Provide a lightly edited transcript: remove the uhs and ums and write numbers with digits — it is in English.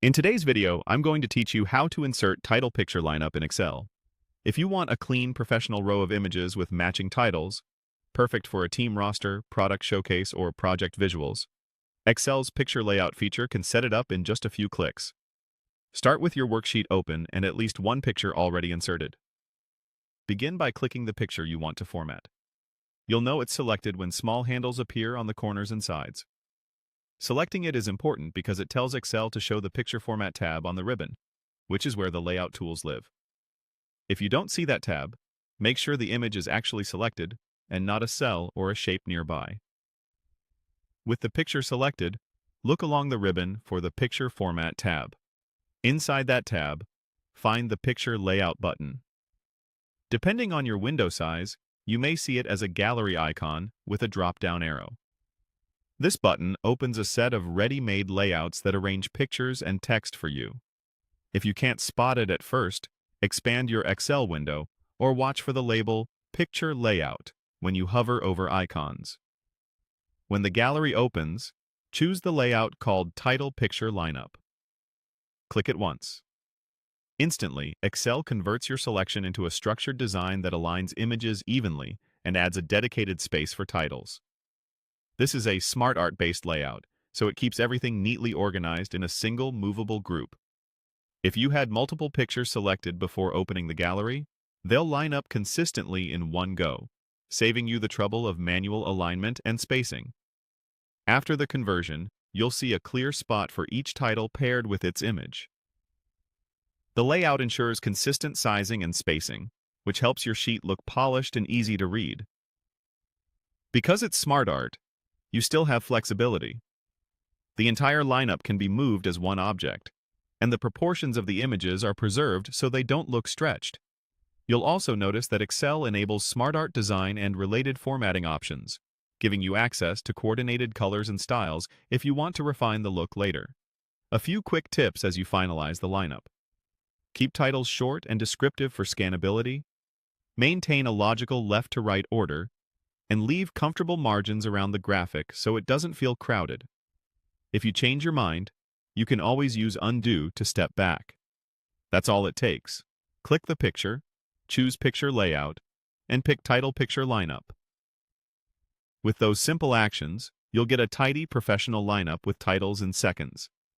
In today's video, I'm going to teach you how to insert title picture lineup in Excel. If you want a clean, professional row of images with matching titles, perfect for a team roster, product showcase, or project visuals, Excel's picture layout feature can set it up in just a few clicks. Start with your worksheet open and at least one picture already inserted. Begin by clicking the picture you want to format. You'll know it's selected when small handles appear on the corners and sides. Selecting it is important because it tells Excel to show the Picture Format tab on the ribbon, which is where the layout tools live. If you don't see that tab, make sure the image is actually selected and not a cell or a shape nearby. With the picture selected, look along the ribbon for the Picture Format tab. Inside that tab, find the Picture Layout button. Depending on your window size, you may see it as a gallery icon with a drop-down arrow. This button opens a set of ready-made layouts that arrange pictures and text for you. If you can't spot it at first, expand your Excel window or watch for the label Picture Layout when you hover over icons. When the gallery opens, choose the layout called Title Picture Lineup. Click it once. Instantly, Excel converts your selection into a structured design that aligns images evenly and adds a dedicated space for titles. This is a SmartArt-based layout, so it keeps everything neatly organized in a single movable group. If you had multiple pictures selected before opening the gallery, they'll line up consistently in one go, saving you the trouble of manual alignment and spacing. After the conversion, you'll see a clear spot for each title paired with its image. The layout ensures consistent sizing and spacing, which helps your sheet look polished and easy to read. Because it's SmartArt, you still have flexibility. The entire lineup can be moved as one object, and the proportions of the images are preserved so they don't look stretched. You'll also notice that Excel enables SmartArt design and related formatting options, giving you access to coordinated colors and styles if you want to refine the look later. A few quick tips as you finalize the lineup. Keep titles short and descriptive for scannability. Maintain a logical left-to-right order, and leave comfortable margins around the graphic so it doesn't feel crowded. If you change your mind, you can always use Undo to step back. That's all it takes. Click the picture, choose Picture Layout, and pick Title Picture Lineup. With those simple actions, you'll get a tidy, professional lineup with titles in seconds.